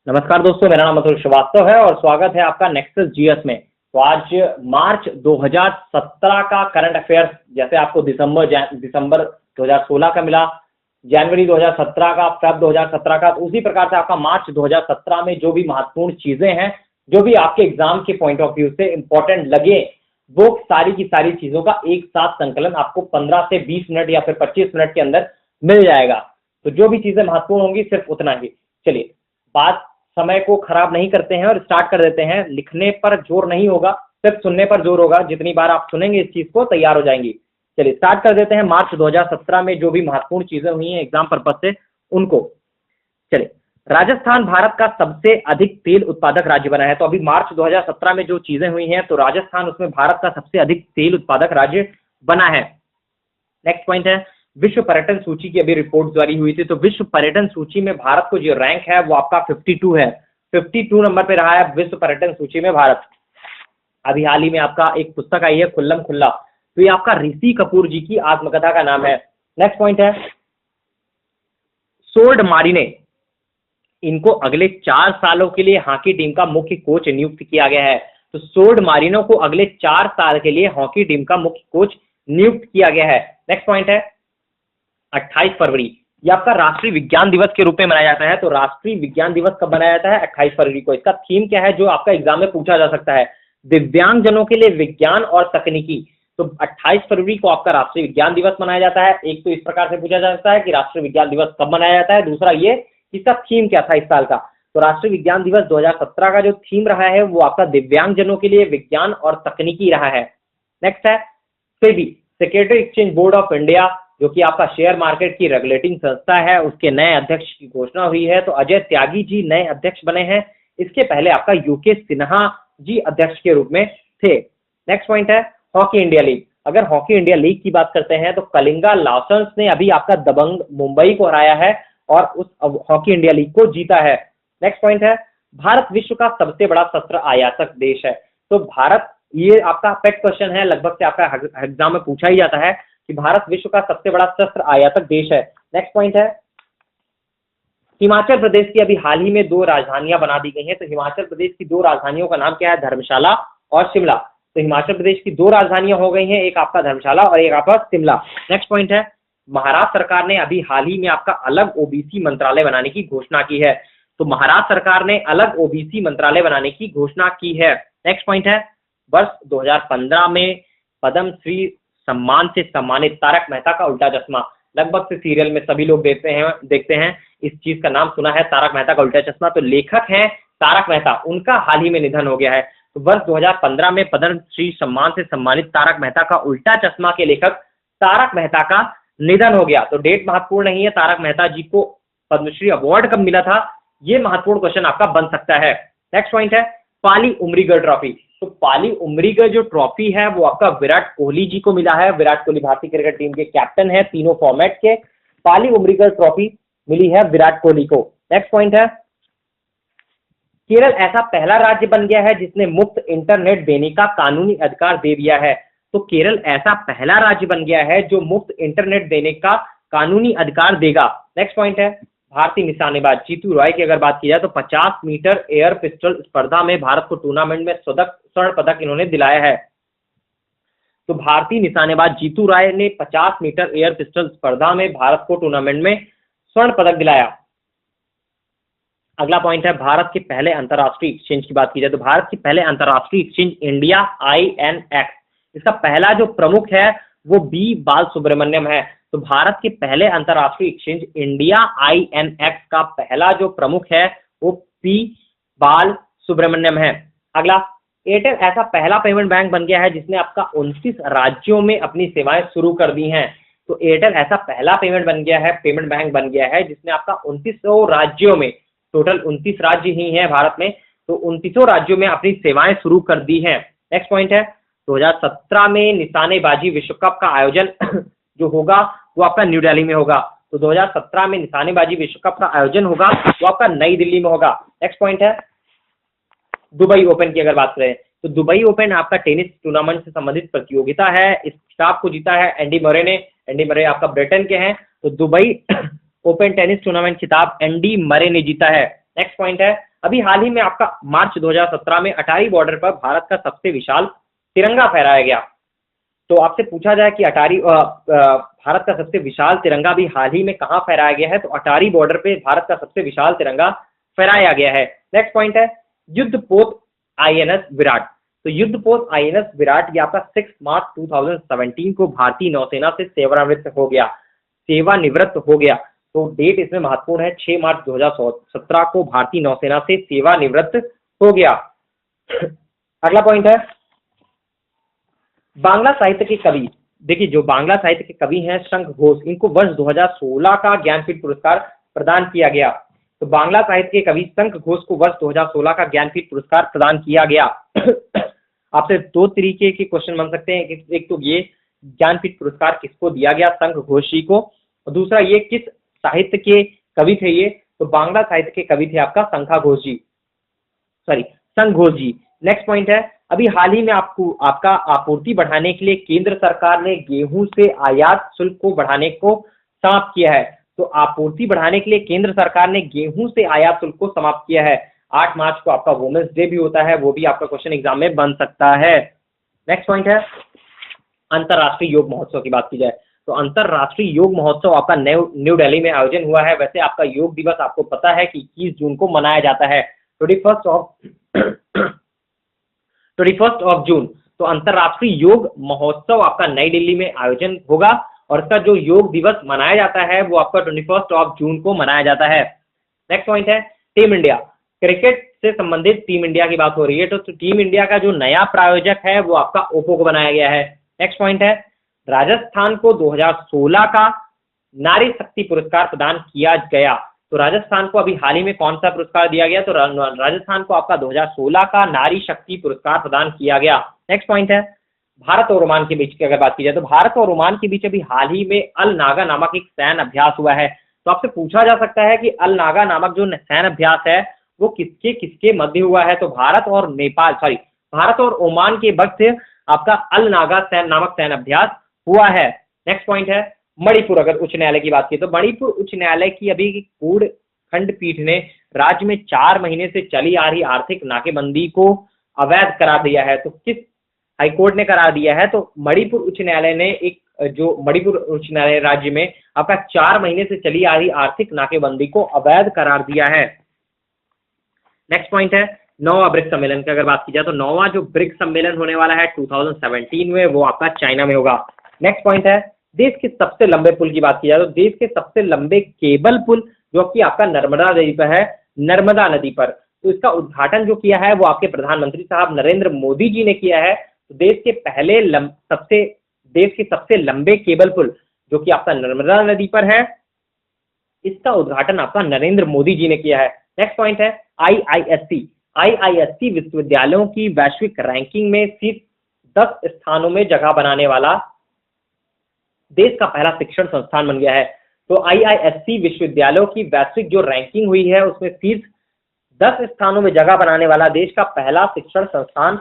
नमस्कार दोस्तों, मेरा नाम अतुल श्रीवास्तव है और स्वागत है आपका नेक्सस जीएस में। तो आज मार्च 2017 का करंट अफेयर्स, जैसे आपको दिसंबर 2016 का मिला, जनवरी 2017 का, फेब 2017 का, तो उसी प्रकार से आपका मार्च 2017 में जो भी महत्वपूर्ण चीजें हैं, जो भी आपके एग्जाम के पॉइंट ऑफ व्यू से इंपॉर्टेंट लगे, वो सारी की सारी चीजों का एक साथ संकलन आपको 15 से 20 मिनट या फिर 25 मिनट के अंदर मिल जाएगा। तो जो भी चीजें महत्वपूर्ण होंगी सिर्फ उतना ही। चलिए, बात समय को खराब नहीं करते हैं और स्टार्ट कर देते हैं। लिखने पर जोर नहीं होगा, सिर्फ सुनने पर जोर होगा। जितनी बार आप सुनेंगे इस चीज को, तैयार हो जाएंगी। चलिए स्टार्ट कर देते हैं मार्च 2017 में जो भी महत्वपूर्ण चीजें हुई हैं एग्जाम पर्पज से उनको। चलिए, राजस्थान भारत का सबसे अधिक तेल उत्पादक राज्य बना है। तो अभी मार्च 2017 में जो चीजें हुई हैं, तो राजस्थान उसमें भारत का सबसे अधिक तेल उत्पादक राज्य बना है। नेक्स्ट पॉइंट है, विश्व पर्यटन सूची की अभी रिपोर्ट जारी हुई थी। तो विश्व पर्यटन सूची में भारत को जो रैंक है वो आपका 52 है। 52 नंबर पे रहा है विश्व पर्यटन सूची में भारत। अभी हाल ही में आपका एक पुस्तक आई है, खुल्लम खुल्ला, तो ये आपका ऋषि कपूर जी की आत्मकथा का नाम है। नेक्स्ट पॉइंट है, सोल्ड मारिने, इनको अगले 4 सालों के लिए हॉकी टीम का मुख्य कोच नियुक्त किया गया है। तो सोल्ड मारिनो को अगले 4 साल के लिए हॉकी टीम का मुख्य कोच नियुक्त किया गया है। नेक्स्ट पॉइंट है, 28 फरवरी, ये आपका राष्ट्रीय विज्ञान दिवस के रूप में मनाया जाता है। तो राष्ट्रीय विज्ञान दिवस कब मनाया जाता है? 28 फरवरी को। इसका थीम क्या है जो आपका एग्जाम में पूछा जा सकता है? दिव्यांग जनों के लिए विज्ञान और तकनीकी। तो 28 फरवरी को आपका राष्ट्रीय विज्ञान दिवस मनाया जाता है। एक तो इस प्रकार से पूछा जा सकता है कि राष्ट्रीय विज्ञान दिवस कब मनाया जाता है, दूसरा ये इसका थीम क्या था इस साल का। तो राष्ट्रीय विज्ञान दिवस 2017 का जो थीम रहा है वो आपका दिव्यांग जनों के लिए विज्ञान और तकनीकी रहा है। नेक्स्ट है SEBI, security exchange board of India, जो कि आपका शेयर मार्केट की रेगुलेटिंग संस्था है, उसके नए अध्यक्ष की घोषणा हुई है। तो अजय त्यागी जी नए अध्यक्ष बने हैं। इसके पहले आपका यूके सिन्हा जी अध्यक्ष के रूप में थे। नेक्स्ट पॉइंट है, हॉकी इंडिया लीग। अगर हॉकी इंडिया लीग की बात करते हैं तो कलिंगा लार्सन्स ने अभी आपका दबंग मुंबई को हराया है और उस हॉकी इंडिया लीग को जीता है। नेक्स्ट पॉइंट है, भारत विश्व का सबसे बड़ा शस्त्र आयातक देश है। तो भारत, ये आपका पेट क्वेश्चन है, लगभग से आपका एग्जाम में पूछा ही जाता है कि भारत विश्व का सबसे बड़ा शस्त्र आयातक देश है। नेक्स्ट पॉइंट है, हिमाचल प्रदेश की अभी हाल ही में 2 राजधानियां बना दी गई हैं। तो हिमाचल प्रदेश की 2 राजधानियों का नाम क्या है? धर्मशाला और शिमला। तो हिमाचल प्रदेश की 2 राजधानियां हो गई हैं, एक आपका धर्मशाला और एक आपका शिमला। नेक्स्ट पॉइंट है, महाराष्ट्र सरकार ने अभी हाल ही में आपका अलग ओबीसी मंत्रालय बनाने की घोषणा की है। तो महाराष्ट्र सरकार ने अलग ओबीसी मंत्रालय बनाने की घोषणा की है। नेक्स्ट पॉइंट है, वर्ष 2015 में पद्मश्री सम्मान से सम्मानित तारक मेहता का उल्टा चश्मा, लगभग से सीरियल में सभी लोग देखते हैं इस चीज का नाम सुना है, तारक मेहता का उल्टा चश्मा। तो लेखक हैं तारक मेहता, उनका हाल ही में निधन हो गया है। तो वर्ष 2015 में पद्मश्री सम्मान से सम्मानित तारक मेहता का उल्टा चश्मा के लेखक तारक मेहता का निधन हो गया। तो डेट महत्वपूर्ण नहीं है, तारक मेहता जी को पद्मश्री अवार्ड कब मिला था, ये महत्वपूर्ण क्वेश्चन आपका बन सकता है। नेक्स्ट पॉइंट है, पाली उमरीगर ट्रॉफी। तो पाली उमरीगर जो ट्रॉफी है वो आपका विराट कोहली जी को मिला है। विराट कोहली भारतीय क्रिकेट टीम के कैप्टन है तीनों फॉर्मेट के। पाली उमरीगर ट्रॉफी मिली है विराट कोहली को। नेक्स्ट पॉइंट है, केरल ऐसा पहला राज्य बन गया है जिसने मुफ्त इंटरनेट देने का कानूनी अधिकार दे दिया है। तो केरल ऐसा पहला राज्य बन गया है जो मुफ्त इंटरनेट देने का कानूनी अधिकार देगा। नेक्स्ट पॉइंट है, भारतीय निशानेबाज जीतू रॉय की अगर बात की जाए तो 50 मीटर एयर पिस्टल स्पर्धा में भारत को टूर्नामेंट में स्वर्ण पदक इन्होंने दिलाया है। तो भारतीय निशानेबाज जीतू रॉय ने 50 मीटर एयर पिस्टल स्पर्धा में भारत को टूर्नामेंट में स्वर्ण पदक दिलाया। अगला पॉइंट है, भारत के पहले अंतरराष्ट्रीय एक्सचेंज की बात की जाए तो भारत की पहले अंतरराष्ट्रीय एक्सचेंज इंडिया INX, इसका पहला जो प्रमुख है वो बी बाल सुब्रमण्यम है। तो भारत के पहले अंतरराष्ट्रीय एक्सचेंज इंडिया INX का पहला जो प्रमुख है वो पी बाल सुब्रमण्यम है। अगला, एयरटेल ऐसा पहला पेमेंट बैंक बन गया है जिसने आपका 29 राज्यों में अपनी सेवाएं शुरू कर दी हैं। तो एयरटेल ऐसा पहला पेमेंट बैंक बन गया है जिसने आपका 29 राज्यों में, टोटल 29 राज्य ही हैं भारत में, तो 29 राज्यों में अपनी सेवाएं शुरू कर दी हैं। नेक्स्ट पॉइंट है, 2017 में निशानेबाजी विश्व कप का आयोजन जो होगा वो आपका न्यू दिल्ली में होगा। तो 2017 में निशानेबाजी विश्व कप का आयोजन होगा वो आपका नई दिल्ली में होगा। नेक्स्ट पॉइंट है, दुबई ओपन की अगर बात करें तो दुबई ओपन आपका टेनिस टूर्नामेंट से संबंधित प्रतियोगिता है। इस खिताब को जीता है एंडी मरे ने। एंडी मरे आपका ब्रिटेन के हैं। तो दुबई ओपन टेनिस टूर्नामेंट खिताब एंडी मरे ने जीता है। नेक्स्ट पॉइंट है, अभी हाल ही में आपका मार्च 2017 में अटारी बॉर्डर पर भारत का सबसे विशाल तिरंगा फहराया गया। तो आपसे पूछा जाए कि भारत का सबसे विशाल तिरंगा भी हाल ही में कहां फहराया गया है, तो अटारी बॉर्डर पे भारत का सबसे विशाल तिरंगा फहराया गया है। नेक्स्ट पॉइंट है युद्धपोत आईएनएस विराट। तो युद्धपोत आईएनएस विराट ये आपका 6 मार्च 2017 को भारतीय नौसेना से सेवानिवृत्त हो गया। तो डेट इसमें महत्वपूर्ण है, 6 मार्च 2017 को भारतीय नौसेना से सेवानिवृत्त हो गया। अगला पॉइंट है बांग्ला साहित्य के कवि। देखिए जो बांग्ला साहित्य के कवि हैं शंख घोष, इनको वर्ष 2016 का ज्ञानपीठ पुरस्कार प्रदान किया गया। तो बांग्ला साहित्य के कवि शंख घोष को वर्ष 2016 का ज्ञानपीठ पुरस्कार प्रदान किया गया। आपसे दो तरीके के क्वेश्चन बन सकते हैं, एक तो ये ज्ञानपीठ पुरस्कार किसको दिया गया, शंख घोष जी को, और दूसरा ये किस साहित्य के कवि थे ये, तो बांग्ला साहित्य के कवि थे आपका शंख घोष जी। नेक्स्ट पॉइंट है अभी हाल ही में आपका आपूर्ति बढ़ाने के लिए केंद्र सरकार ने गेहूं से आयात शुल्क को बढ़ाने को समाप्त किया है। तो आपूर्ति बढ़ाने के लिए केंद्र सरकार ने गेहूं से आयात शुल्क को समाप्त किया है। 8 मार्च को आपका वुमेन्स डे भी होता है, वो भी आपका क्वेश्चन एग्जाम में बन सकता है। नेक्स्ट पॉइंट है अंतरराष्ट्रीय योग महोत्सव की बात की जाए तो अंतरराष्ट्रीय योग महोत्सव आपका न्यू दिल्ली में आयोजन हुआ है। वैसे आपका योग दिवस आपको पता है कि 21 जून को मनाया जाता है, 21 ऑफ जून। तो अंतरराष्ट्रीय योग महोत्सव आपका नई दिल्ली में आयोजन होगा और इसका जो योग दिवस मनाया जाता है वो आपका 21 ऑफ जून को मनाया जाता है। नेक्स्ट पॉइंट है टीम इंडिया। क्रिकेट से संबंधित टीम इंडिया की बात हो रही है, तो टीम इंडिया का जो नया प्रायोजक है वो आपका ओप्पो को बनाया गया है। नेक्स्ट पॉइंट है राजस्थान को 2016 का नारी शक्ति पुरस्कार प्रदान किया गया। तो राजस्थान को अभी हाल ही में कौन सा पुरस्कार दिया गया, तो राजस्थान को आपका 2016 का नारी शक्ति पुरस्कार प्रदान किया गया। नेक्स्ट पॉइंट है भारत और ओमान के बीच की अगर बात की जाए तो भारत और ओमान के बीच अभी हाल ही में अल नागा नामक एक सैन्य अभ्यास हुआ है। तो आपसे पूछा जा सकता है कि अल नागा नामक जो सैन्य अभ्यास है वो किसके किसके मध्य हुआ है, तो भारत और ओमान के वक्त आपका अल नागा नामक सैन्य अभ्यास हुआ है। नेक्स्ट पॉइंट है मणिपुर। अगर उच्च न्यायालय की बात की तो मणिपुर उच्च न्यायालय की अभी पूर्ण खंडपीठ ने राज्य में 4 महीने से चली आ रही आर्थिक नाकेबंदी को अवैध करार दिया है। तो किस हाईकोर्ट ने करार दिया है, तो मणिपुर उच्च न्यायालय ने मणिपुर उच्च न्यायालय राज्य में आपका 4 महीने से चली आ रही आर्थिक नाकेबंदी को अवैध करार दिया है। नेक्स्ट पॉइंट है 9वां ब्रिक्स सम्मेलन की अगर बात की जाए तो 9वां जो ब्रिक्स सम्मेलन होने वाला है 2017 में वो आपका चाइना में होगा। नेक्स्ट पॉइंट है देश के सबसे लंबे पुल की बात की जाए तो देश के सबसे लंबे केबल पुल जो कि आपका नर्मदा नदी पर है, नर्मदा नदी पर, तो इसका उद्घाटन जो किया है वो आपके प्रधानमंत्री साहब नरेंद्र मोदी जी ने किया है। तो देश के सबसे लंबे केबल पुल जो कि आपका नर्मदा नदी पर है, इसका उद्घाटन आपका नरेंद्र मोदी जी ने किया है। नेक्स्ट पॉइंट है आईआईएससी विश्वविद्यालयों की वैश्विक रैंकिंग में शीर्ष 10 स्थानों में जगह बनाने वाला देश का पहला शिक्षण संस्थान बन गया है। तो आईआईएससी विश्वविद्यालयों की वैश्विक जो रैंकिंग हुई है उसमें शीर्ष 10 स्थानों में जगह बनाने वाला देश का पहला शिक्षण संस्थान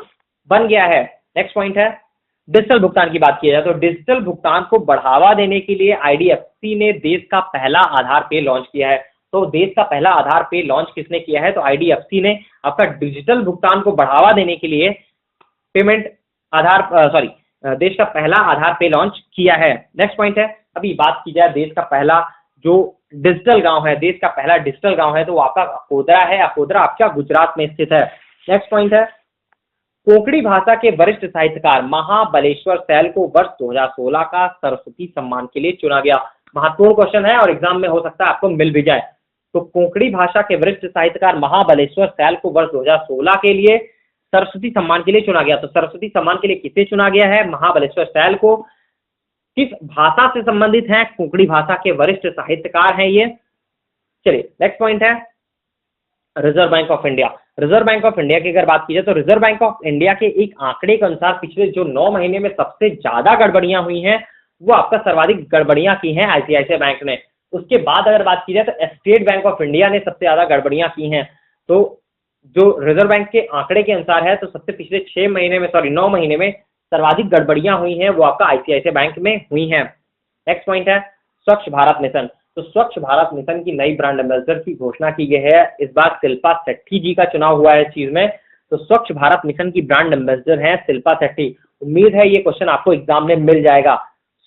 बन गया है। नेक्स्ट पॉइंट है डिजिटल भुगतान की बात की जाए तो डिजिटल भुगतान को बढ़ावा देने के लिए आईडीएफसी ने देश का पहला आधार पे लॉन्च किया है। तो देश का पहला आधार पे लॉन्च किसने किया है, तो आईडीएफसी ने आपका डिजिटल भुगतान को बढ़ावा देने के लिए देश का पहला आधार पे लॉन्च किया है। नेक्स्ट पॉइंट है अभी बात की जाए देश का पहला जो डिजिटल गांव है, देश का पहला डिजिटल गांव है तो वो आपका अकोदरा है। अकोदरा आपका गुजरात में स्थित है। नेक्स्ट पॉइंट है कोंकणी भाषा के वरिष्ठ साहित्यकार महाबलेश्वर सैल को वर्ष 2016 का सरस्वती सम्मान के लिए चुना गया। महत्वपूर्ण क्वेश्चन है और एग्जाम में हो सकता है आपको मिल भी जाए। तो कोंकणी भाषा के वरिष्ठ साहित्यकार महाबलेश्वर सैल को वर्ष 2016 के लिए सरस्वती सम्मान के लिए चुना गया। तो सरस्वती सम्मान के लिए किसे चुना गया है, महाबलेश्वर सैल को। किस भाषा से संबंधित है, कोंकणी भाषा के वरिष्ठ साहित्यकार हैं ये। चलिए नेक्स्ट पॉइंट है reserve bank of India. Reserve bank of India की अगर बात की जाए तो रिजर्व बैंक ऑफ इंडिया के एक आंकड़े के अनुसार पिछले जो 9 महीने में सबसे ज्यादा गड़बड़ियां हुई हैं वो आपका सर्वाधिक गड़बड़ियां की हैं आईसीआईसीआई बैंक ने। उसके बाद अगर बात की जाए तो स्टेट बैंक ऑफ इंडिया ने सबसे ज्यादा गड़बड़ियां की हैं। तो जो रिजर्व बैंक के आंकड़े के अनुसार है तो सबसे पिछले 9 महीने में सर्वाधिक गड़बड़ियां हुई हैं वो आपका आईसीआईसीआई बैंक में हुई हैं। नेक्स्ट पॉइंट है स्वच्छ भारत मिशन। तो स्वच्छ भारत मिशन की नई ब्रांड एम्बेसडर की घोषणा की गई है। इस बार शिल्पा शेट्टी जी का चुनाव हुआ है इस चीज में। तो स्वच्छ भारत मिशन की ब्रांड एम्बेसडर हैं शिल्पा शेट्टी। उम्मीद है ये क्वेश्चन आपको एग्जाम में मिल जाएगा।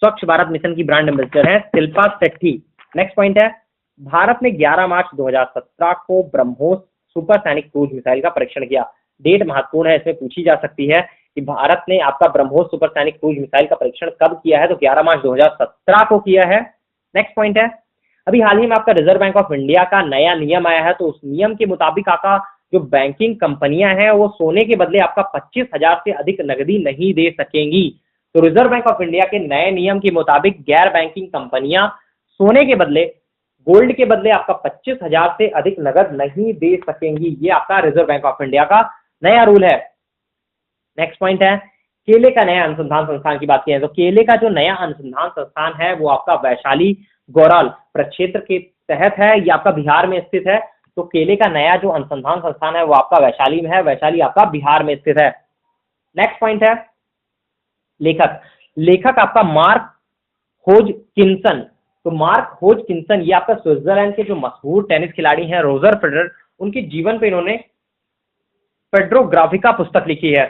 स्वच्छ भारत मिशन की ब्रांड एम्बेसडर हैं शिल्पा शेट्टी। नेक्स्ट पॉइंट है, भारत ने 11 मार्च 2017 को ब्रह्मोस सुपरसैनिक क्रूज मिसाइल का परीक्षण किया। डेट महत्वपूर्ण है, इसमें पूछी जा सकती है कि भारत ने आपका ब्रह्मोस सुपरसैनिक क्रूज मिसाइल का परीक्षण कब किया है, तो 11 मार्च 2017 को किया है। नेक्स्ट पॉइंट है, अभी हाल ही में आपका रिजर्व बैंक ऑफ इंडिया का नया नियम आया है। तो उस नियम के मुताबिक आपका जो बैंकिंग कंपनियां हैं वो सोने के बदले आपका 25,000 से अधिक नकदी नहीं दे सकेंगी। तो रिजर्व बैंक ऑफ इंडिया के नए नियम के मुताबिक गैर बैंकिंग कंपनियां सोने के बदले, गोल्ड के बदले आपका 25,000 से अधिक नकद नहीं दे सकेंगी। ये आपका रिजर्व बैंक ऑफ इंडिया का नया रूल है। नेक्स्ट पॉइंट है, केले का नया अनुसंधान संस्थान की बात की है। तो केले का जो नया अनुसंधान संस्थान है वो आपका वैशाली गौराल प्रक्षेत्र के तहत है, ये आपका बिहार में स्थित है। तो केले का नया जो अनुसंधान संस्थान है वो आपका वैशाली में है, वैशाली आपका बिहार में स्थित है। नेक्स्ट पॉइंट है, लेखक आपका मार्क होजकिंसन। तो मार्क होजकिंसन ये आपका स्विट्जरलैंड के जो मशहूर टेनिस खिलाड़ी हैं रोजर फेडरर, उनके जीवन पे इन्होंने पेड्रोग्राफिका पुस्तक लिखी है।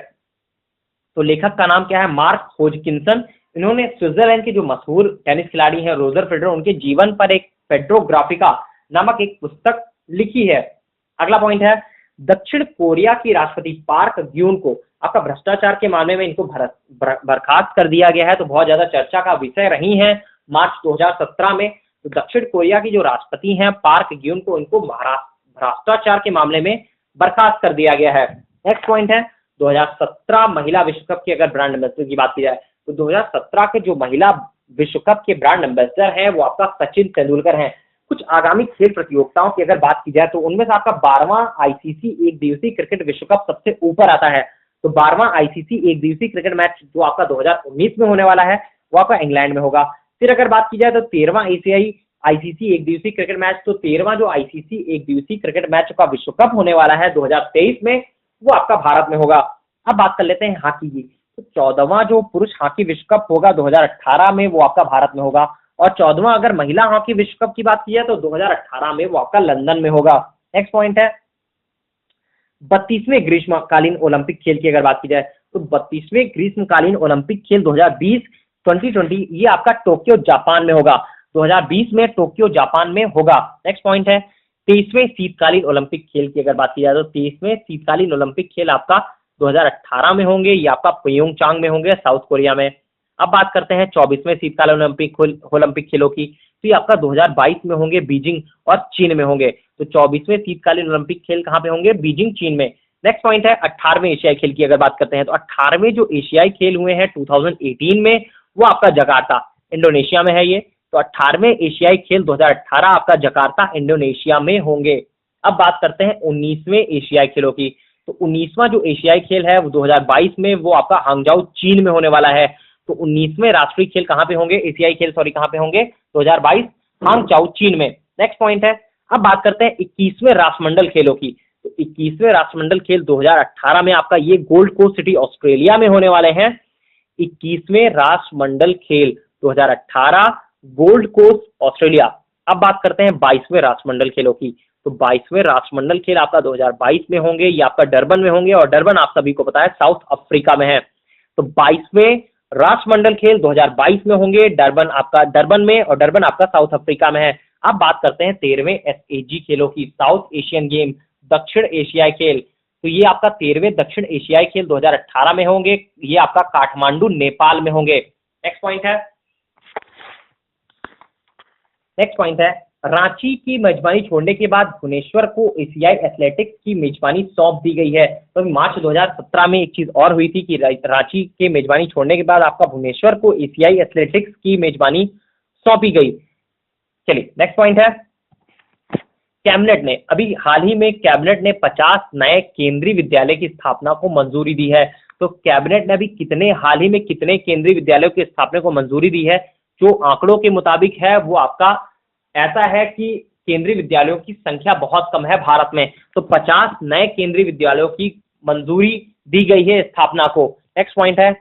तो लेखक का नाम क्या है, मार्क होजकिंसन। इन्होंने स्विट्जरलैंड के जो मशहूर टेनिस खिलाड़ी हैं रोजर फेडरर, उनके जीवन पर एक पेड्रोग्राफिका नामक एक पुस्तक लिखी है। अगला पॉइंट है, दक्षिण कोरिया की राष्ट्रपति पार्क ग्यून को आपका भ्रष्टाचार के मामले में इनको बर्खास्त कर दिया गया है। तो बहुत ज्यादा चर्चा का विषय रही है मार्च 2017 में। तो दक्षिण कोरिया की जो राष्ट्रपति हैं पार्क ग्यून को इनको भ्रष्टाचार के मामले में बर्खास्त कर दिया गया है। नेक्स्ट पॉइंट है, 2017 महिला विश्व कप की अगर ब्रांड एम्बेसडर की बात की जाए तो 2017 के जो महिला विश्व कप के ब्रांड एम्बेसडर हैं वो आपका सचिन तेंदुलकर हैं। कुछ आगामी खेल प्रतियोगिताओं की अगर बात की जाए तो उनमें से आपका 12वां आईसीसी एक दिवसीय क्रिकेट विश्व कप सबसे ऊपर आता है। तो 12वां आईसीसी एक दिवसीय क्रिकेट मैच जो आपका 2019 में होने वाला है वो आपका इंग्लैंड में होगा। फिर अगर बात की जाए तो 13वां एशियाई आईसीसी एक दिवसीय क्रिकेट मैच, तो 13वां जो आईसीसी एक दिवसीय क्रिकेट मैच का विश्व कप होने वाला है 2023 में, वो आपका भारत में होगा। अब बात कर लेते हैं हॉकी की। तो 14वां जो पुरुष हॉकी विश्व कप होगा 2018 में, वो आपका भारत में होगा। और 14वां अगर महिला हॉकी विश्व कप की बात की है तो 2018 में वो आपका लंदन में होगा। नेक्स्ट पॉइंट है, 32वें ग्रीष्मकालीन ओलंपिक खेल की अगर बात की जाए तो 32वें ग्रीष्मकालीन ओलंपिक खेल 2020 ये आपका टोक्यो जापान में होगा। 2020 में टोक्यो जापान में होगा। नेक्स्ट पॉइंट है, 23वें शीतकालीन ओलंपिक खेल की अगर बात की जाए तो 23वें शीतकालीन ओलंपिक खेल आपका 2018 में होंगे, ये आपका प्योंगचांग में होंगे, साउथ कोरिया में। अब बात करते हैं 24वें शीतकालीन ओलंपिक खेलों की। तो ये आपका 2022 में होंगे, बीजिंग और चीन में होंगे। तो 24वें शीतकालीन ओलंपिक खेल कहां पे होंगे, बीजिंग चीन में। नेक्स्ट पॉइंट है, 18वें एशियाई खेल की अगर बात करते हैं तो 18वें जो एशियाई खेल हुए हैं 2018 में, वो आपका जकार्ता इंडोनेशिया में है ये। तो 18वें एशियाई खेल 2018 आपका जकार्ता इंडोनेशिया में होंगे। अब बात करते हैं 19वें एशियाई खेलों की। तो 19वां जो एशियाई खेल है वो 2022 में, वो आपका हांगझाऊ चीन में होने वाला है। तो 19वें राष्ट्रीय खेल कहां पे होंगे, एशियाई खेल सॉरी कहां पे होंगे, 2022 हांगझाऊ चीन में। नेक्स्ट पॉइंट है, अब बात करते हैं 21वें राष्ट्रमंडल खेलों की। तो 21वें राष्ट्रमंडल खेल 2018 में आपका ये गोल्ड कोस्ट सिटी ऑस्ट्रेलिया में होने वाले हैं। 21वें राष्ट्रमंडल खेल 2018 गोल्ड कोस्ट ऑस्ट्रेलिया। अब बात करते हैं 22वें राष्ट्रमंडल खेलों की। तो 22वें राष्ट्रमंडल खेल आपका 2022 में होंगे, ये आपका डरबन में होंगे। और डरबन आप सभी को पता है साउथ अफ्रीका में है। तो 22वें राष्ट्रमंडल खेल 2022 में होंगे, डरबन आपका डरबन में, और डरबन आपका साउथ अफ्रीका में है। अब बात करते हैं 13वें एसएजी खेलों की, साउथ एशियन गेम दक्षिण एशियाई खेल। तो ये आपका 13वें दक्षिण एशियाई खेल 2018 में होंगे, ये आपका काठमांडू नेपाल में होंगे। नेक्स्ट पॉइंट है, रांची की मेजबानी छोड़ने के बाद भुवनेश्वर को एशियाई एथलेटिक्स की मेजबानी सौंप दी गई है। तो मार्च 2017 में एक चीज और हुई थी कि रांची के मेजबानी छोड़ने के बाद आपका भुवनेश्वर को एशियाई एथलेटिक्स की मेजबानी सौंपी गई। चलिए नेक्स्ट पॉइंट है, कैबिनेट ने अभी हाल ही में 50 नए केंद्रीय विद्यालय की स्थापना को मंजूरी दी है। तो कैबिनेट ने अभी हाल ही में कितने केंद्रीय विद्यालयों की स्थापना को मंजूरी दी है, जो आंकड़ों के मुताबिक है वो आपका ऐसा है कि केंद्रीय विद्यालयों की संख्या बहुत कम है भारत में। तो 50 नए केंद्रीय विद्यालयों की मंजूरी दी गई है स्थापना को। नेक्स्ट पॉइंट है,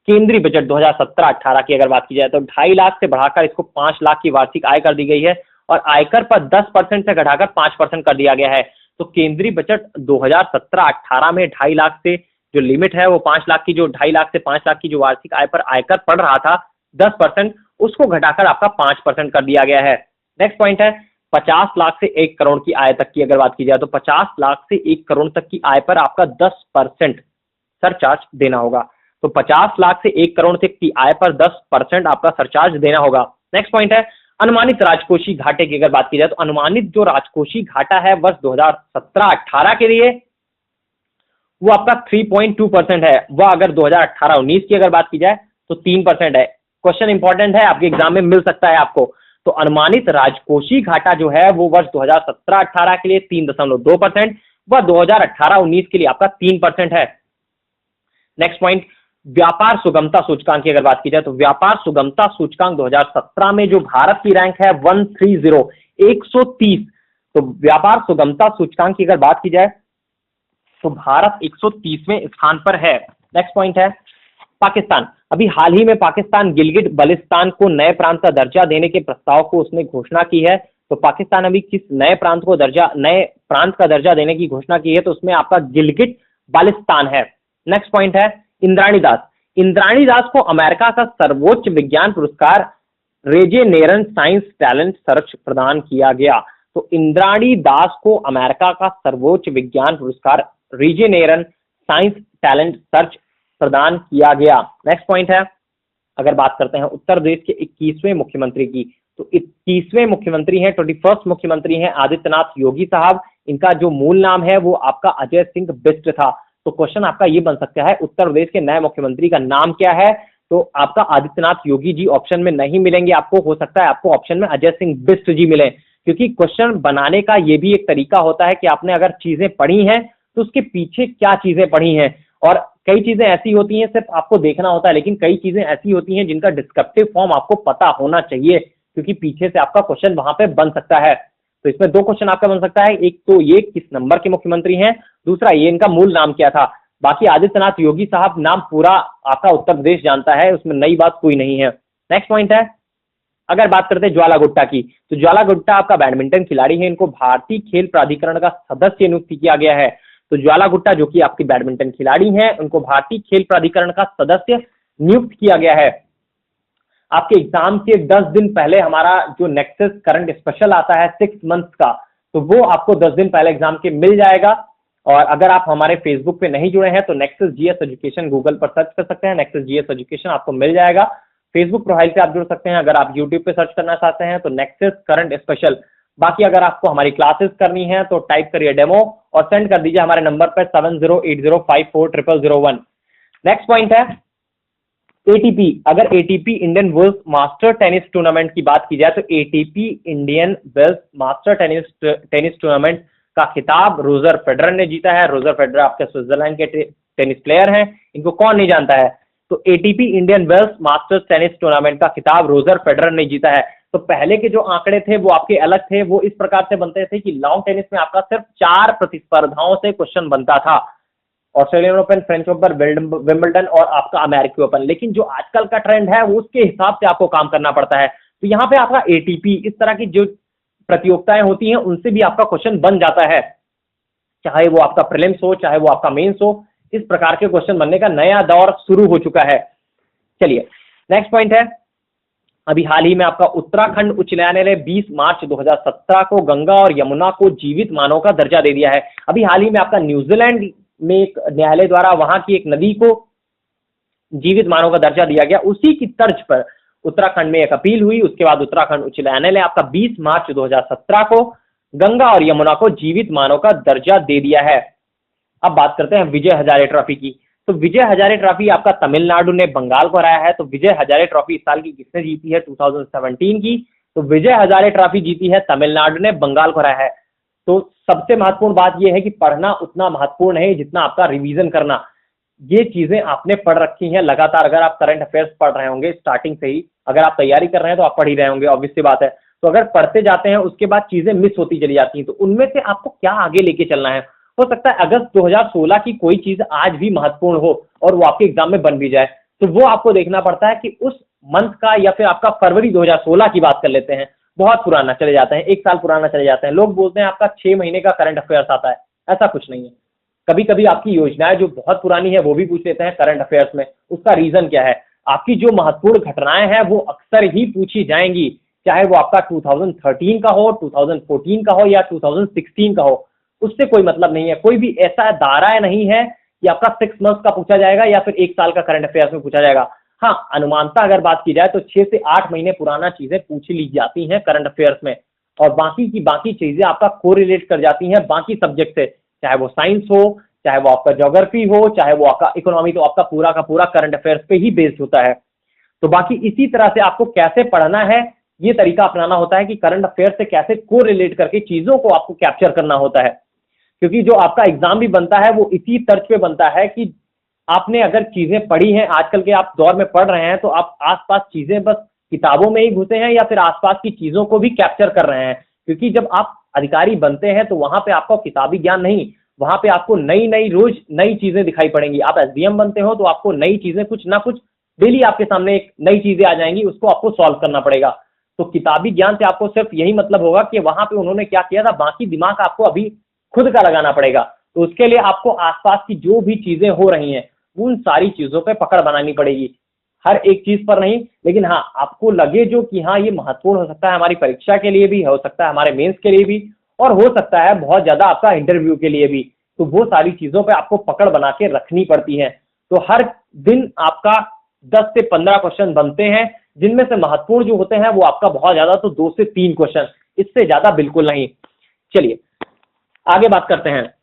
केंद्रीय बजट 2017-18 की अगर बात की जाए तो 2.5 लाख से बढ़ाकर इसको 5 लाख की वार्षिक आय कर दी गई है। और आयकर पर 10% से घटाकर 5% कर दिया गया है। तो केंद्रीय बजट 2017-18 में 2.5 लाख से जो लिमिट है वो 5 लाख की, जो 2.5 लाख से 5 लाख की जो वार्षिक आय पर आयकर पड़ रहा था 10%, उसको घटाकर आपका 5% कर दिया गया है। नेक्स्ट पॉइंट है 50 लाख से 1 करोड़ की आय तक की अगर बात की जाए तो 50 लाख से 1 करोड़ तक की आय पर आपका 10% सरचार्ज देना होगा। तो 50 लाख से 1 करोड़ तक की आय पर 10% आपका सरचार्ज देना होगा। नेक्स्ट पॉइंट है अनुमानित राजकोषीय घाटे की अगर बात की जाए तो अनुमानित जो राजकोषीय घाटा है वर्ष 2017-18 के लिए वो आपका 3.2% है। वह अगर 2018-19 की अगर बात की जाए तो 3% है। क्वेश्चन इंपॉर्टेंट है, आपके एग्जाम में मिल सकता है आपको। तो अनुमानित राजकोषीय घाटा जो है वो वर्ष 2017-18 के लिए 3.2%, वह 2018-19 के लिए आपका 3% है। नेक्स्ट पॉइंट व्यापार सुगमता सूचकांक की अगर बात की जाए तो व्यापार सुगमता सूचकांक 2017 में जो भारत की रैंक है 130 तो व्यापार सुगमता सूचकांक की अगर बात की जाए तो भारत 130वें स्थान पर है। नेक्स्ट पॉइंट है पाकिस्तान। अभी हाल ही में पाकिस्तान गिलगिट बल्तिस्तान को नए प्रांत का दर्जा देने के प्रस्ताव को उसने घोषणा की है। तो पाकिस्तान अभी किस नए प्रांत का दर्जा देने की घोषणा की है, तो उसमें आपका गिलगिट बाल्तिस्तान है। नेक्स्ट पॉइंट है इंद्राणी दास। इंद्राणी दास को अमेरिका का सर्वोच्च विज्ञान पुरस्कार रेजेनेरन साइंस टैलेंट सर्च प्रदान किया गया। तो इंद्राणी दास को अमेरिका का सर्वोच्च विज्ञान पुरस्कार रेजेनेरन साइंस टैलेंट सर्च प्रदान किया गया। नेक्स्ट पॉइंट है अगर बात करते हैं उत्तर प्रदेश के 21वें मुख्यमंत्री की, तो 21वें मुख्यमंत्री हैं 21st मुख्यमंत्री हैं आदित्यनाथ योगी साहब। इनका जो मूल नाम है वो आपका अजय सिंह बिष्ट था। तो क्वेश्चन आपका ये बन सकता है उत्तर प्रदेश के नए मुख्यमंत्री का नाम क्या है, तो आपका आदित्यनाथ योगी जी ऑप्शन में नहीं मिलेंगे आपको, हो सकता है आपको ऑप्शन में अजय सिंह बिष्ट जी मिले। क्योंकि क्वेश्चन बनाने का ये भी एक तरीका होता है कि आपने अगर चीजें पढ़ी हैं तो उसके पीछे क्या चीजें पढ़ी हैं। और कई चीजें ऐसी होती हैं सिर्फ आपको देखना होता है, लेकिन कई चीजें ऐसी होती हैं जिनका डिस्क्रिप्टिव फॉर्म आपको पता होना चाहिए, क्योंकि पीछे से आपका क्वेश्चन वहां पे बन सकता है। तो इसमें 2 क्वेश्चन आपका बन सकता है, एक तो ये किस नंबर के मुख्यमंत्री हैं, दूसरा ये इनका मूल नाम क्या था। बाकी आदित्यनाथ योगी साहब नाम पूरा आपका उत्तर प्रदेश जानता है, उसमें नई बात कोई नहीं है। नेक्स्ट पॉइंट है अगर बात करते हैं ज्वाला गुट्टा की, तो ज्वाला गुट्टा आपका बैडमिंटन खिलाड़ी है, इनको भारतीय खेल प्राधिकरण का सदस्य नियुक्त किया गया है। तो ज्वाला गुट्टा जो कि आपकी बैडमिंटन खिलाड़ी हैं, उनको भारतीय खेल प्राधिकरण का सदस्य नियुक्त किया गया है। आपके एग्जाम के 10 दिन पहले हमारा जो नेक्सस करंट स्पेशल आता है 6 मंथ्स का, तो वो आपको 10 दिन पहले एग्जाम के मिल जाएगा। और अगर आप हमारे फेसबुक पे नहीं जुड़े हैं तो नेक्सस जीएस एजुकेशन गूगल पर सर्च कर सकते हैं, नेक्सस जीएस एजुकेशन आपको मिल जाएगा। फेसबुक प्रोफाइल से आप जुड़ सकते हैं। अगर आप यूट्यूब पे सर्च करना चाहते हैं तो नेक्सस करंट स्पेशल। बाकी अगर आपको हमारी क्लासेस करनी है तो टाइप करिए डेमो और सेंड कर दीजिए हमारे नंबर पर 7080540001। नेक्स्ट पॉइंट है एटीपी। अगर ATP Indian Wells master tennis tournament की बात की जाए तो ATP Indian Wells master tennis tournament का खिताब रोजर फेडरर ने जीता है। रोजर फेडरर आपके स्विट्जरलैंड के टेनिस प्लेयर हैं, इनको कौन नहीं जानता है। तो ATP Indian Wells masters tennis tournament का खिताब रोजर फेडरर ने जीता है। तो पहले के जो आंकड़े थे वो आपके अलग थे, वो इस प्रकार से बनते थे कि लॉन्ग टेनिस में आपका सिर्फ 4 प्रतिस्पर्धाओं से क्वेश्चन बनता था, Australian open, French open, Wimbledon और आपका अमेरिकी ओपन। लेकिन जो आजकल का ट्रेंड है वो उसके हिसाब से आपको काम करना पड़ता है। तो यहाँ पे आपका एटीपी इस तरह की जो प्रतियोगिताएं होती हैं उनसे भी आपका क्वेश्चन बन जाता है, चाहे वो आपका प्रीलिम्स हो चाहे वो आपका मेंस हो। इस प्रकार के क्वेश्चन बनने का नया दौर शुरू हो चुका है। चलिए नेक्स्ट पॉइंट है अभी हाल ही में आपका उत्तराखंड उच्च न्यायालय ने 20 मार्च 2017 को गंगा और यमुना को जीवित मानव का दर्जा दे दिया है। अभी हाल ही में आपका न्यूजीलैंड में एक न्यायालय द्वारा वहां की एक नदी को जीवित मानव का दर्जा दिया गया। उसी की तर्ज पर उत्तराखंड में एक अपील हुई, उसके बाद उत्तराखंड उच्च न्यायालय ने आपका 20 मार्च 2017 को गंगा और यमुना को जीवित मानव का दर्जा दे दिया है। अब बात करते हैं विजय हजारे ट्रॉफी की। तो विजय हजारे ट्रॉफी आपका तमिलनाडु ने बंगाल को हराया है। तो विजय हजारे ट्रॉफी इस साल की किसने जीती है 2017 की, तो विजय हजारे ट्रॉफी जीती है तमिलनाडु ने, बंगाल को हराया है। तो सबसे महत्वपूर्ण बात यह है कि पढ़ना उतना महत्वपूर्ण है जितना आपका रिवीजन करना। ये चीजें आपने पढ़ रखी हैं लगातार। अगर आप करंट अफेयर्स पढ़ रहे होंगे स्टार्टिंग से ही, अगर आप तैयारी कर रहे हैं तो आप पढ़ ही रहे होंगे, ऑब्वियस सी बात है। तो अगर पढ़ते जाते हैं उसके बाद चीजें मिस होती चली जाती हैं, तो उनमें से आपको क्या आगे लेके चलना है। हो सकता है अगस्त 2016 की कोई चीज आज भी महत्वपूर्ण हो और वो आपके एग्जाम में बन भी जाए, तो वो आपको देखना पड़ता है कि उस मंथ का, या फिर आपका फरवरी 2016 की बात कर लेते हैं, बहुत पुराना चले जाते हैं, 1 साल पुराना चले जाते हैं। लोग बोलते हैं आपका 6 महीने का करंट अफेयर्स आता है, ऐसा कुछ नहीं है। कभी कभी आपकी योजनाएं जो बहुत पुरानी है वो भी पूछ लेते हैं करंट अफेयर्स में। उसका रीजन क्या है? आपकी जो महत्वपूर्ण घटनाएं हैं वो अक्सर ही पूछी जाएंगी, चाहे वो आपका 2013 का हो, 2014 का हो या 2016 का हो, उससे कोई मतलब नहीं है। कोई भी ऐसा दायरा नहीं है कि आपका 6 मंथ्स का पूछा जाएगा या फिर 1 साल का करंट अफेयर्स में पूछा जाएगा। हाँ, अनुमानता अगर बात की जाए तो 6 से 8 महीने पुराना चीजें पूछ ली जाती हैं करंट अफेयर्स में, और बाकी की बाकी चीजें आपका कोरिलेट कर जाती हैं बाकी सब्जेक्ट से, चाहे वो साइंस हो, चाहे वो आपका ज्योग्राफी हो, चाहे वो आपका इकोनॉमी, तो आपका पूरा का पूरा करंट अफेयर्स पे ही बेस्ड होता है। तो बाकी इसी तरह से आपको कैसे पढ़ना है, ये तरीका अपनाना होता है कि करंट अफेयर से कैसे कोरिलेट करके चीजों को आपको कैप्चर करना होता है। क्योंकि जो आपका एग्जाम भी बनता है वो इसी तर्ज पे बनता है कि आपने अगर चीजें पढ़ी हैं, आजकल के आप दौर में पढ़ रहे हैं, तो आप आसपास चीजें बस किताबों में ही घुसे हैं या फिर आसपास की चीजों को भी कैप्चर कर रहे हैं। क्योंकि जब आप अधिकारी बनते हैं तो वहां पे आपका किताबी ज्ञान नहीं, वहां पे आपको नई नई रोज नई चीजें दिखाई पड़ेंगी। आप एसडीएम बनते हो तो आपको नई चीजें कुछ ना कुछ डेली आपके सामने एक नई चीजें आ जाएंगी, उसको आपको सॉल्व करना पड़ेगा। तो किताबी ज्ञान से आपको सिर्फ यही मतलब होगा कि वहां पे उन्होंने क्या किया था, बाकी दिमाग आपको अभी खुद का लगाना पड़ेगा। तो उसके लिए आपको आसपास की जो भी चीजें हो रही हैं उन सारी चीजों पे पकड़ बनानी पड़ेगी, हर एक चीज पर नहीं, लेकिन हाँ आपको लगे जो कि हाँ ये महत्वपूर्ण हो सकता है, हमारी परीक्षा के लिए भी हो सकता है, हमारे मेंस के लिए भी, और हो सकता है बहुत ज्यादा आपका इंटरव्यू के लिए भी। तो वो सारी चीजों पे आपको पकड़ बना के रखनी पड़ती है। तो हर दिन आपका 10 से 15 क्वेश्चन बनते हैं, जिनमें से महत्वपूर्ण जो होते हैं वो आपका बहुत ज्यादा तो 2 से 3 क्वेश्चन, इससे ज्यादा बिल्कुल नहीं। चलिए आगे बात करते हैं।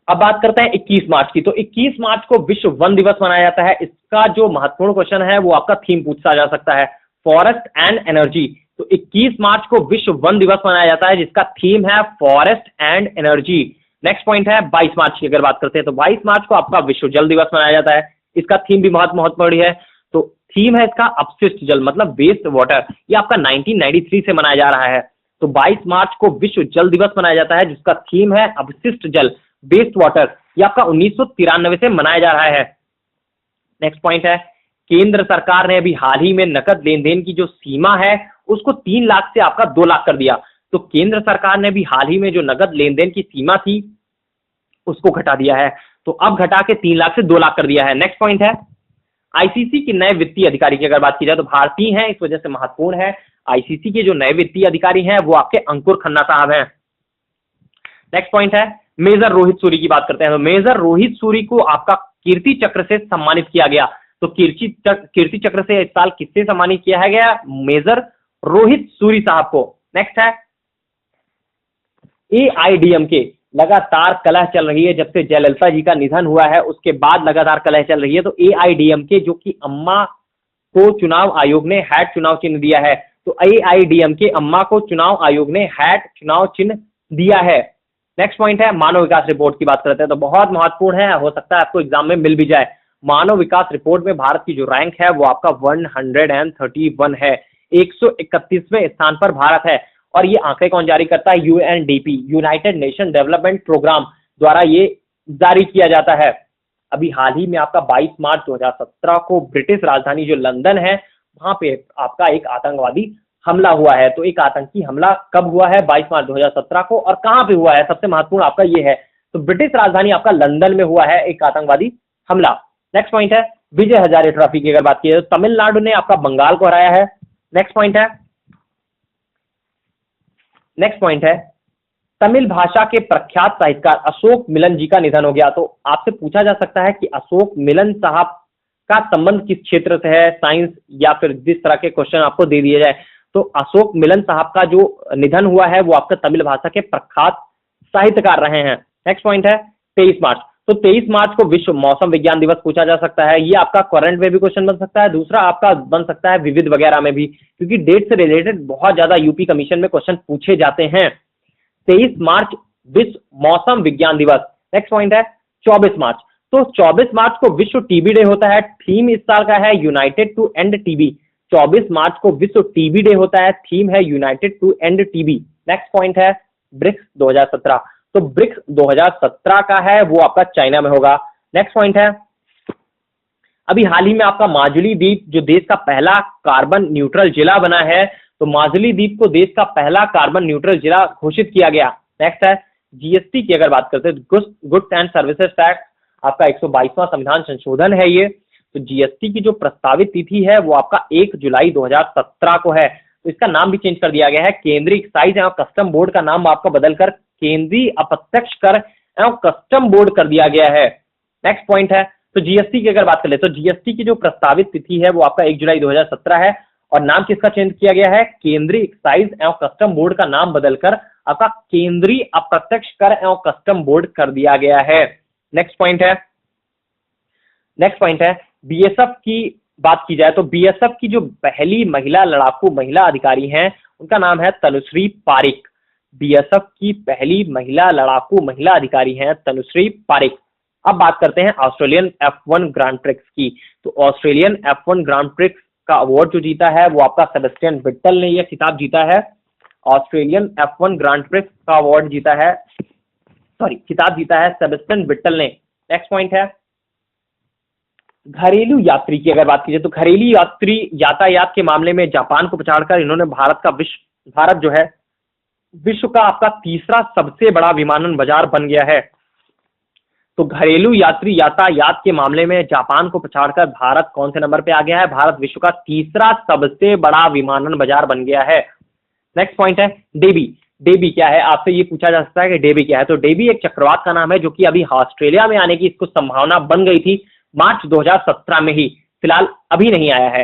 अब बात करते हैं 21 मार्च की। तो 21 मार्च को विश्व वन दिवस मनाया जाता है। इसका जो महत्वपूर्ण क्वेश्चन है वो आपका थीम पूछा जा सकता है, फॉरेस्ट एंड एनर्जी। तो 21 मार्च को विश्व वन दिवस मनाया जाता है जिसका थीम है forest and energy. Next point है 22 मार्च की अगर बात करते हैं तो 22 मार्च को आपका विश्व जल दिवस मनाया जाता है। इसका थीम भी बहुत महत्वपूर्ण है। तो थीम है इसका अपशिष्ट जल, मतलब वेस्ट वाटर। ये आपका 1993 से मनाया जा रहा है। तो 22 मार्च को विश्व जल दिवस मनाया जाता है जिसका थीम है अपशिष्ट जल, वेस्ट वाटर। ये आपका 1993 से मनाया जा रहा है। नेक्स्ट पॉइंट है, केंद्र सरकार ने अभी हाल ही में नकद लेन देन की जो सीमा है उसको 3 लाख से आपका 2 लाख कर दिया। तो केंद्र सरकार ने भी हाल ही में जो नकद लेन देन की सीमा थी उसको घटा दिया है। तो अब घटा के 3 लाख से 2 लाख कर दिया है। नेक्स्ट पॉइंट है, आईसीसी के नए वित्तीय अधिकारी की अगर बात की जाए तो भारतीय हैं, इस वजह से महत्वपूर्ण है। आईसीसी के जो नए वित्तीय अधिकारी हैं वो आपके अंकुर खन्ना साहब हैं। नेक्स्ट पॉइंट है, मेजर रोहित सूरी की बात करते हैं। तो मेजर रोहित सूरी को आपका कीर्ति चक्र से सम्मानित किया गया। तो कीर्ति चक्र से इस साल किससे सम्मानित किया गया? मेजर रोहित सूरी साहब को। नेक्स्ट है, एआईडीएमके लगातार कलह चल रही है। जब से जयललिता जी का निधन हुआ है उसके बाद लगातार कलह चल रही है। तो एआईडीएमके जो कि अम्मा को चुनाव आयोग ने हैट चुनाव चिन्ह दिया है, तो एआईडीएमके अम्मा को चुनाव आयोग ने हैट चुनाव चिन्ह दिया है। नेक्स्ट पॉइंट है, मानव विकास रिपोर्ट की बात करते हैं। तो बहुत महत्वपूर्ण है, हो सकता है आपको एग्जाम में मिल भी जाए। मानव विकास रिपोर्ट में भारत की जो रैंक है वो आपका 131 है। 131वें स्थान पर भारत है। और ये आंकड़े कौन जारी करता है? UNDP, United Nation Development programme द्वारा ये जारी किया जाता है। अभी हाल ही में आपका 22 मार्च 2017 को ब्रिटिश राजधानी जो लंदन है वहां पे आपका एक आतंकवादी हमला हुआ है। तो एक आतंकी हमला कब हुआ है? 22 मार्च 2017 को। और कहां पे हुआ है? सबसे महत्वपूर्ण आपका ये है, तो ब्रिटिश राजधानी आपका लंदन में हुआ है एक आतंकवादी हमला। नेक्स्ट पॉइंट है, विजय हजारे ट्रॉफी की अगर बात की जाए तो तमिलनाडु ने आपका बंगाल को हराया है। नेक्स्ट पॉइंट है, तमिल भाषा के प्रख्यात साहित्यकार अशोक मिलन जी का निधन हो गया। तो आपसे पूछा जा सकता है कि अशोक मिलन साहब का संबंध किस क्षेत्र से है, साइंस या फिर जिस तरह के क्वेश्चन आपको दे दिए जाए। तो अशोक मिलन साहब का जो निधन हुआ है वो आपका तमिल भाषा के प्रख्यात साहित्यकार रहे हैं। नेक्स्ट पॉइंट है 23 मार्च। तो 23 मार्च को विश्व मौसम विज्ञान दिवस पूछा जा सकता है। ये आपका करंट में भी क्वेश्चन बन सकता है, दूसरा आपका बन सकता है विविध वगैरह में भी, क्योंकि डेट से रिलेटेड बहुत ज्यादा यूपी कमीशन में क्वेश्चन पूछे जाते हैं। 23 मार्च विश्व मौसम विज्ञान दिवस। नेक्स्ट पॉइंट है 24 मार्च। तो 24 मार्च को विश्व टीबी डे होता है। थीम इस साल का है यूनाइटेड टू एंड टीबी। 24 मार्च को विश्व टीबी डे होता है, थीम है united to end TB. Next point है ब्रिक्स 2017। तो ब्रिक्स 2017 का है वो आपका चाइना में होगा। नेक्स्ट पॉइंट है, अभी हाल ही में आपका माजुली द्वीप जो देश का पहला कार्बन न्यूट्रल जिला बना है, तो माजुली द्वीप को देश का पहला कार्बन न्यूट्रल जिला घोषित किया गया। नेक्स्ट है जीएसटी की अगर बात करते हैं, गुड्स एंड सर्विसेज टैक्स आपका 122वां संविधान संशोधन है ये। तो जीएसटी की जो प्रस्तावित तिथि है वो आपका 1 जुलाई 2017 को है। तो इसका नाम भी चेंज कर दिया गया है, केंद्रीय एक्साइज एवं कस्टम बोर्ड का नाम आपका बदलकर केंद्रीय अप्रत्यक्ष कर एवं कस्टम बोर्ड कर दिया गया है। नेक्स्ट पॉइंट है, तो जीएसटी की अगर बात कर ले तो जीएसटी की जो प्रस्तावित तिथि है वो आपका 1 जुलाई 2017 है और नाम किसका चेंज किया गया है, केंद्रीय एक्साइज एवं कस्टम बोर्ड का नाम बदलकर आपका केंद्रीय अप्रत्यक्ष कर एवं कस्टम बोर्ड कर दिया गया है। नेक्स्ट पॉइंट है बीएसएफ की बात की जाए तो बीएसएफ की जो पहली महिला लड़ाकू महिला अधिकारी हैं उनका नाम है तनुश्री पारिक। बीएसएफ की पहली महिला लड़ाकू महिला अधिकारी हैं तनुश्री पारिक। अब बात करते हैं ऑस्ट्रेलियन F1 ग्रांड प्रिक्स की। तो ऑस्ट्रेलियन F1 ग्रांड प्रिक्स का अवार्ड जो जीता है वो आपका सेबेस्टियन विट्टल ने यह खिताब जीता है। ऑस्ट्रेलियन F1 ग्रांड प्रिक्स का अवार्ड जीता है, खिताब जीता है सेबेस्टियन विट्टल ने। नेक्स्ट पॉइंट है घरेलू यात्री की अगर बात कीजिए तो घरेलू यात्री यातायात के मामले में जापान को पछाड़कर इन्होंने भारत जो है विश्व का आपका तीसरा सबसे बड़ा विमानन बाजार बन गया है। तो घरेलू यात्री यातायात के मामले में जापान को पछाड़कर भारत कौन से नंबर पे आ गया है, भारत विश्व का तीसरा सबसे बड़ा विमानन बाजार बन गया है। नेक्स्ट पॉइंट है डेबी क्या है, आपसे ये पूछा जा सकता है कि डेबी क्या है। तो डेबी एक चक्रवात का नाम है जो कि अभी ऑस्ट्रेलिया में आने की इसको संभावना बन गई थी मार्च 2017 में ही, फिलहाल अभी नहीं आया है।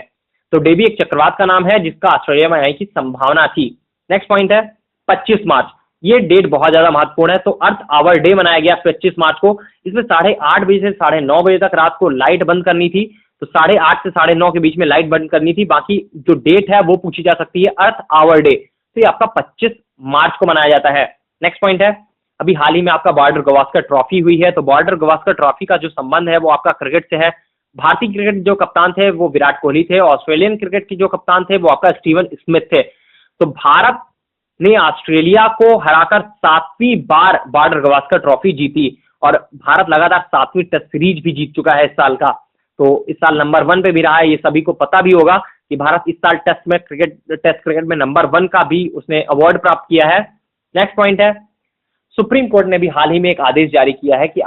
तो डेबी एक चक्रवात का नाम है जिसका ऑस्ट्रेलिया में आने की संभावना थी। नेक्स्ट पॉइंट है 25 मार्च, ये डेट बहुत ज्यादा महत्वपूर्ण है। तो अर्थ आवर डे मनाया गया 25 मार्च को। इसमें 8:30 बजे से 9:30 बजे तक रात को लाइट बंद करनी थी। तो 8:30 से 9:30 के बीच में लाइट बंद करनी थी। बाकी जो डेट है वो पूछी जा सकती है, अर्थ आवर डे। तो ये आपका 25 मार्च को मनाया जाता है। नेक्स्ट पॉइंट है अभी हाल ही में आपका बॉर्डर गवास्कर ट्रॉफी हुई है। तो बॉर्डर गवास्कर ट्रॉफी का जो संबंध है वो आपका क्रिकेट से है। भारतीय क्रिकेट जो कप्तान थे वो विराट कोहली थे, ऑस्ट्रेलियन क्रिकेट के जो कप्तान थे वो आपका स्टीवन स्मिथ थे। तो भारत ने ऑस्ट्रेलिया को हराकर 7वीं बार बॉर्डर गवास्कर ट्रॉफी जीती और भारत लगातार 7वीं टेस्ट सीरीज भी जीत चुका है इस साल का। तो इस साल नंबर 1 पे भी रहा है, ये सभी को पता भी होगा कि भारत इस साल टेस्ट क्रिकेट में नंबर 1 का भी उसने अवार्ड प्राप्त किया है। नेक्स्ट पॉइंट है सुप्रीम कोर्ट ने भी हाल ही में एक आदेश जारी किया है कि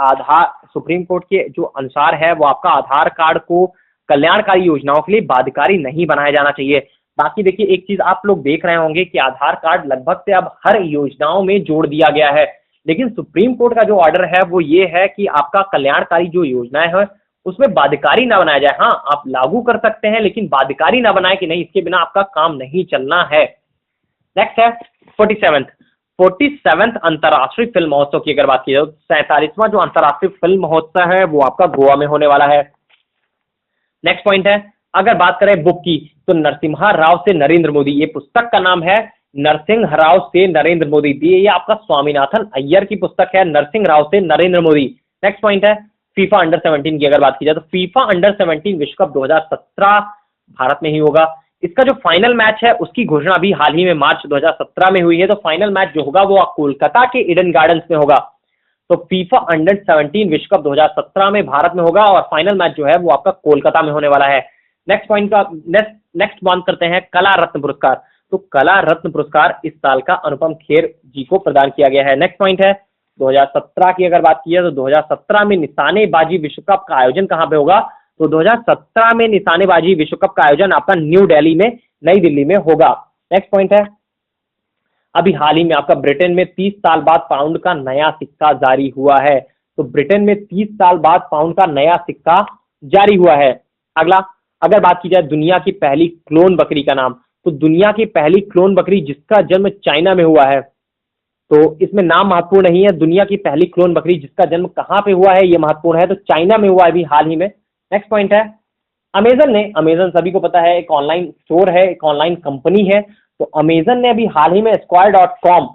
सुप्रीम कोर्ट के जो अनुसार है वो आपका आधार कार्ड को कल्याणकारी योजनाओं के लिए बाध्यकारी नहीं बनाया जाना चाहिए। बाकी देखिए एक चीज आप लोग देख रहे होंगे कि आधार कार्ड लगभग से अब हर योजनाओं में जोड़ दिया गया है, लेकिन सुप्रीम कोर्ट का जो ऑर्डर है वो ये है कि आपका कल्याणकारी जो योजनाएं है उसमें बाध्यकारी ना बनाया जाए। हाँ, आप लागू कर सकते हैं लेकिन बाध्यकारी ना बनाए कि नहीं, इसके बिना आपका काम नहीं चलना है। नेक्स्ट है 47th अंतर्राष्ट्रीय फिल्म महोत्सव की अगर बात की जाए तो 47वां जो अंतर्राष्ट्रीय फिल्म महोत्सव है वो आपका गोवा में होने वाला है। नेक्स्ट पॉइंट है अगर बात करें बुक की तो नरसिम्हा राव से नरेंद्र मोदी, ये पुस्तक का नाम है नरसिंह राव से नरेंद्र मोदी। ये आपका स्वामीनाथन अय्यर की पुस्तक है, नरसिंह राव से नरेंद्र मोदी। नेक्स्ट पॉइंट है फीफा अंडर 17 की अगर बात की जाए तो फीफा अंडर 17 विश्व कप 2017 भारत में ही होगा। इसका जो फाइनल मैच है उसकी घोषणा अभी हाल ही में मार्च 2017 में हुई है। तो फाइनल मैच जो होगा वो कोलकाता के ईडन गार्डन्स में होगा। तो फीफा अंडर 17 विश्व कप 2017 में भारत में होगा और फाइनल मैच जो है वो आपका कोलकाता में होने वाला है। नेक्स्ट बात करते हैं कला रत्न पुरस्कार। तो कला रत्न पुरस्कार इस साल का अनुपम खेर जी को प्रदान किया गया है। नेक्स्ट पॉइंट है 2017 की अगर बात की जाए तो 2017 में निशानेबाजी विश्व कप का आयोजन कहां पे होगा। तो 2017 में निशानेबाजी विश्व कप का आयोजन आपका न्यू दिल्ली में, नई दिल्ली में होगा। नेक्स्ट पॉइंट है अभी हाल ही में आपका ब्रिटेन में 30 साल बाद पाउंड का नया सिक्का जारी हुआ है। तो ब्रिटेन में 30 साल बाद पाउंड का नया सिक्का जारी हुआ है। अगला अगर बात की जाए दुनिया की पहली क्लोन बकरी का नाम, तो दुनिया की पहली क्लोन बकरी जिसका जन्म चाइना में हुआ है। तो इसमें नाम महत्वपूर्ण नहीं है, दुनिया की पहली क्लोन बकरी जिसका जन्म कहां पे हुआ है ये महत्वपूर्ण है। तो चाइना में हुआ है अभी हाल ही में। नेक्स्ट पॉइंट है अमेजन सभी को पता है एक ऑनलाइन स्टोर है, एक ऑनलाइन कंपनी है। तो अमेजन ने अभी हाल ही में Square.com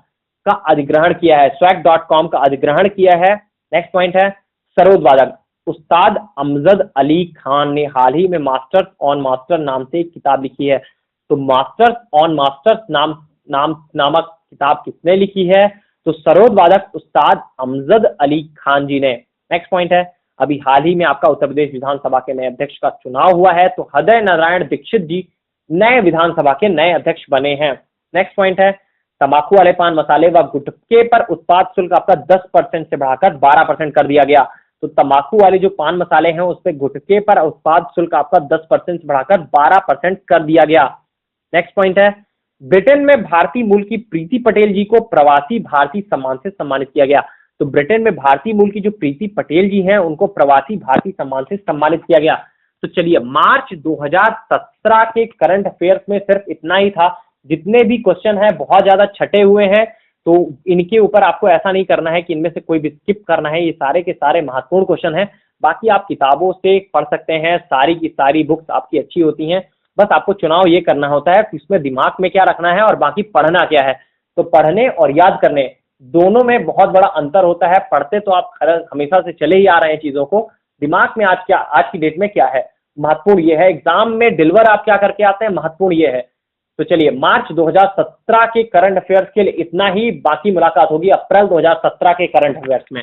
का अधिग्रहण किया है, Swag.com का अधिग्रहण किया है। नेक्स्ट पॉइंट है सरोद वादक उस्ताद अमजद अली खान ने हाल ही में मास्टर्स ऑन मास्टर नाम से एक किताब लिखी है। तो मास्टर्स ऑन मास्टर्स नामक किताब किसने लिखी है। तो सरोद वादक उस्ताद अमजद अली खान जी ने। नेक्स्ट पॉइंट है अभी हाल ही में आपका उत्तर प्रदेश विधानसभा के नए अध्यक्ष का चुनाव हुआ है। तो हृदय नारायण दीक्षित जी नए विधानसभा के नए अध्यक्ष बने हैं। नेक्स्ट पॉइंट है, तंबाकू वाले पान मसाले व गुटखे पर उत्पाद शुल्क आपका 10% से बढ़ाकर 12% कर दिया गया। तो तंबाकू वाले जो पान मसाले हैं उस पर गुटखे पर उत्पाद शुल्क आपका 10% से बढ़ाकर 12% कर दिया गया। नेक्स्ट पॉइंट है, ब्रिटेन में भारतीय मूल की प्रीति पटेल जी को प्रवासी भारतीय सम्मान से सम्मानित किया गया। तो ब्रिटेन में भारतीय मूल की जो प्रीति पटेल जी हैं उनको प्रवासी भारतीय सम्मान से सम्मानित किया गया। तो चलिए, मार्च 2017 के करंट अफेयर्स में सिर्फ इतना ही था। जितने भी क्वेश्चन है बहुत ज्यादा छटे हुए हैं, तो इनके ऊपर आपको ऐसा नहीं करना है कि इनमें से कोई भी स्किप करना है। ये सारे के सारे महत्वपूर्ण क्वेश्चन हैं। बाकी आप किताबों से पढ़ सकते हैं, सारी की सारी बुक्स आपकी अच्छी होती हैं। बस आपको चुनाव ये करना होता है कि इसमें दिमाग में क्या रखना है और बाकी पढ़ना क्या है। तो पढ़ने और याद करने दोनों में बहुत बड़ा अंतर होता है। पढ़ते तो आप हमेशा से चले ही आ रहे हैं चीजों को, दिमाग में आज की डेट में क्या है महत्वपूर्ण ये है, एग्जाम में डिलीवर आप क्या करके आते हैं महत्वपूर्ण ये है। तो चलिए, मार्च 2017 के करंट अफेयर्स के लिए इतना ही। बाकी मुलाकात होगी अप्रैल 2017 के करंट अफेयर्स में।